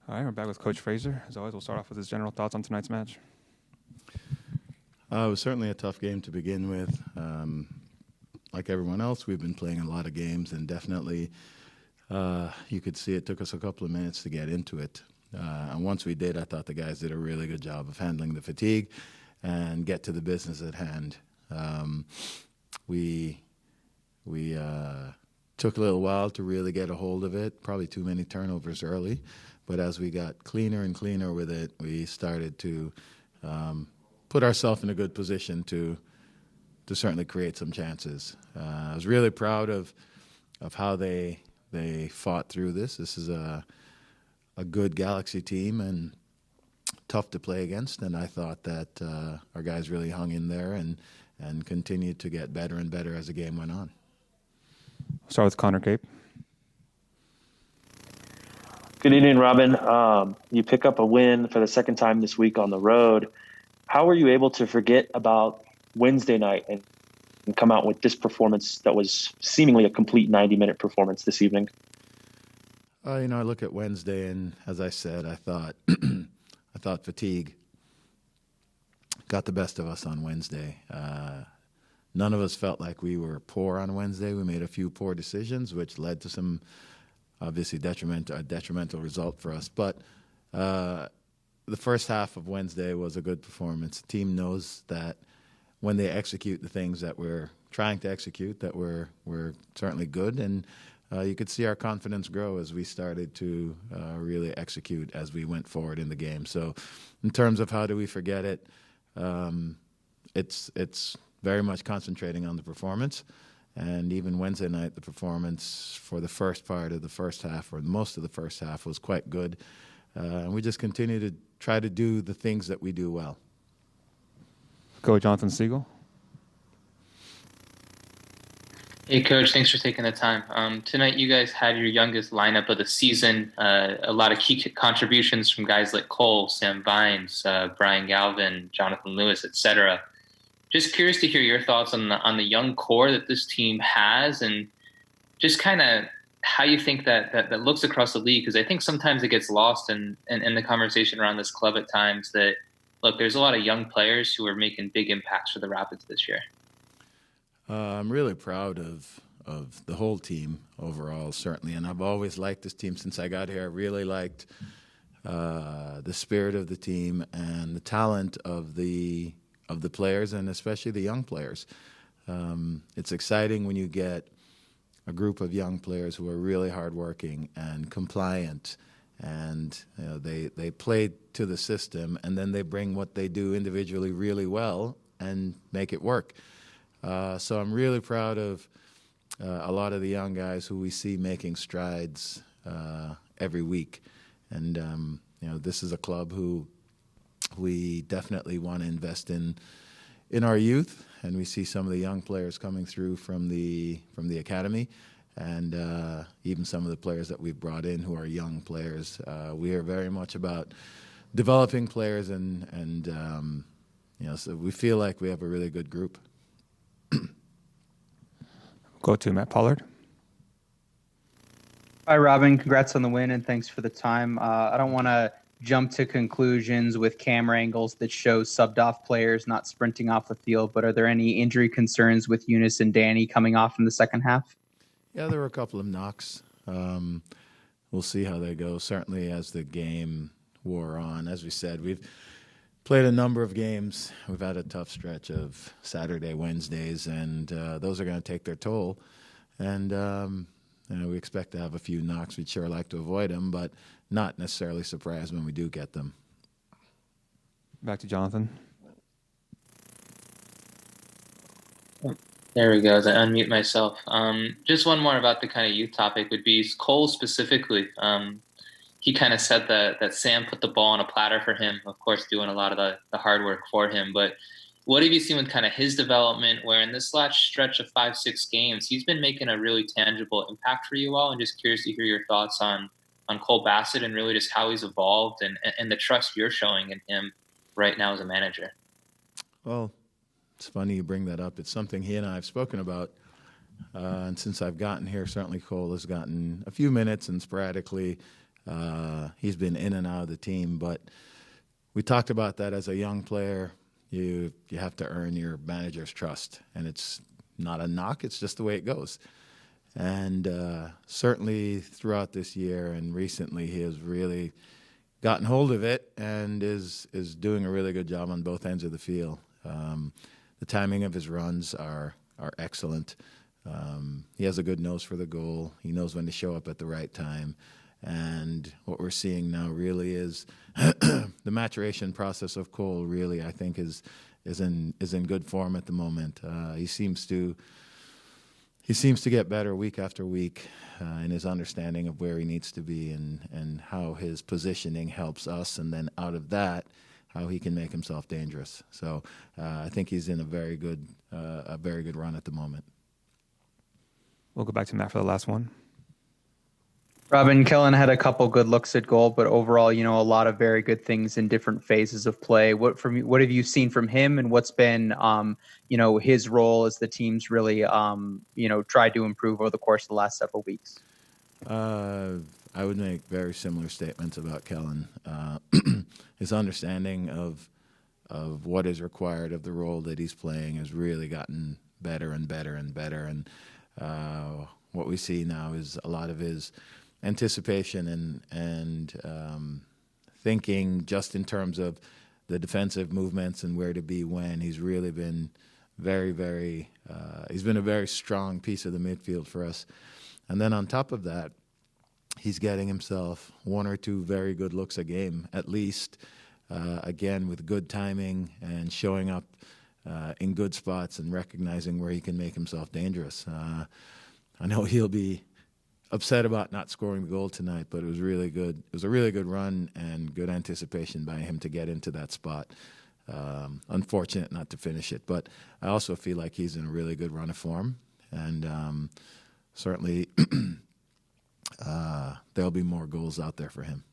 All right, we're back with Coach Fraser. As always, we'll start off with his general thoughts on tonight's match. It was certainly a tough game to begin with. Like everyone else, we've been playing a lot of games, and definitely you could see it took us a couple of minutes to get into it. And once we did, I thought the guys did a really good job of handling the fatigue and get to the business at hand. We took a little while to really get a hold of it, probably too many turnovers early. But as we got cleaner and cleaner with it, we started to put ourselves in a good position to certainly create some chances. I was really proud of how they fought through this. This is a good Galaxy team and tough to play against, and I thought that our guys really hung in there and continued to get better and better as the game went on. Start with Connor Cape. Good evening, Robin. You pick up a win for the second time this week on the road. How were you able to forget about Wednesday night and come out with this performance that was seemingly a complete 90-minute performance this evening? I look at Wednesday, and as I said, I thought I thought fatigue got the best of us on Wednesday. None of us felt like we were poor on Wednesday. We made a few poor decisions, which led to some obviously detrimental result for us. But the first half of Wednesday was a good performance. The team knows that when they execute the things that we're trying to execute, that we're certainly good. And you could see our confidence grow as we started to really execute as we went forward in the game. So in terms of how do we forget it, it's very much concentrating on the performance. And even Wednesday night, the performance for the first part of the first half, or most of the first half, was quite good. And we just continue to try to do the things that we do well. Go Jonathan Siegel. Hey, Coach. Thanks for taking the time. Tonight, you guys had your youngest lineup of the season. A lot of key contributions from guys like Cole, Sam Vines, Brian Galvin, Jonathan Lewis, etc. Just curious to hear your thoughts on the young core that this team has, and just kind of how you think that looks across the league. Because I think sometimes it gets lost in the conversation around this club at times that, look, there's a lot of young players who are making big impacts for the Rapids this year. I'm really proud of the whole team overall, certainly. And I've always liked this team since I got here. I really liked the spirit of the team and the talent of the players, and especially the young players. It's exciting when you get a group of young players who are really hardworking and compliant, and they play to the system, and then they bring what they do individually really well and make it work. So I'm really proud of a lot of the young guys who we see making strides every week. And this is a club who we definitely want to invest in our youth, and we see some of the young players coming through from the academy, and even some of the players that we've brought in who are young players. We are very much about developing players, and so we feel like we have a really good group. Go to Matt Pollard. Hi, Robin. Congrats on the win, and thanks for the time. I don't want to jump to conclusions with camera angles that show subbed off players not sprinting off the field, but are there any injury concerns with Eunice and Danny coming off in the second half? Yeah, there were a couple of knocks. We'll see how they go. Certainly as the game wore on, as we said, we've played a number of games. We've had a tough stretch of Saturday, Wednesdays, and those are going to take their toll. And we expect to have a few knocks. We'd sure like to avoid them, but not necessarily surprised when we do get them. Back to Jonathan. There we go. As I unmute myself. Just one more about the kind of youth topic would be Cole specifically. He kind of said that Sam put the ball on a platter for him, of course, doing a lot of the hard work for him. But what have you seen with kind of his development, where in this last stretch of 5-6 games, he's been making a really tangible impact for you all? And just curious to hear your thoughts on Cole Bassett and really just how he's evolved and the trust you're showing in him right now as a manager. Well, it's funny you bring that up. It's something he and I have spoken about. And since I've gotten here, certainly Cole has gotten a few minutes, and sporadically He's been in and out of the team, but we talked about that as a young player. You have to earn your manager's trust, and it's not a knock. It's just the way it goes. And certainly throughout this year and recently, he has really gotten hold of it and is doing a really good job on both ends of the field. The timing of his runs are excellent. He has a good nose for the goal. He knows when to show up at the right time. And what we're seeing now really is the maturation process of Cole. Really, I think is in good form at the moment. He seems to get better week after week in his understanding of where he needs to be and how his positioning helps us, and then out of that, how he can make himself dangerous. So I think he's in a very good run at the moment. We'll go back to Matt for the last one. Robin, Kellen had a couple good looks at goal, but overall, a lot of very good things in different phases of play. What have you seen from him, and what's been, his role as the team's really, tried to improve over the course of the last several weeks? I would make very similar statements about Kellen. His understanding of what is required of the role that he's playing has really gotten better and better and better. And what we see now is a lot of his anticipation and thinking just in terms of the defensive movements and where to be when. He's really been he's been a very strong piece of the midfield for us. And then on top of that, he's getting himself one or two very good looks a game, at least, again, with good timing and showing up in good spots and recognizing where he can make himself dangerous. I know he'll be upset about not scoring the goal tonight, but it was really good. It was a really good run and good anticipation by him to get into that spot. Unfortunate not to finish it, but I also feel like he's in a really good run of form, and certainly there'll be more goals out there for him.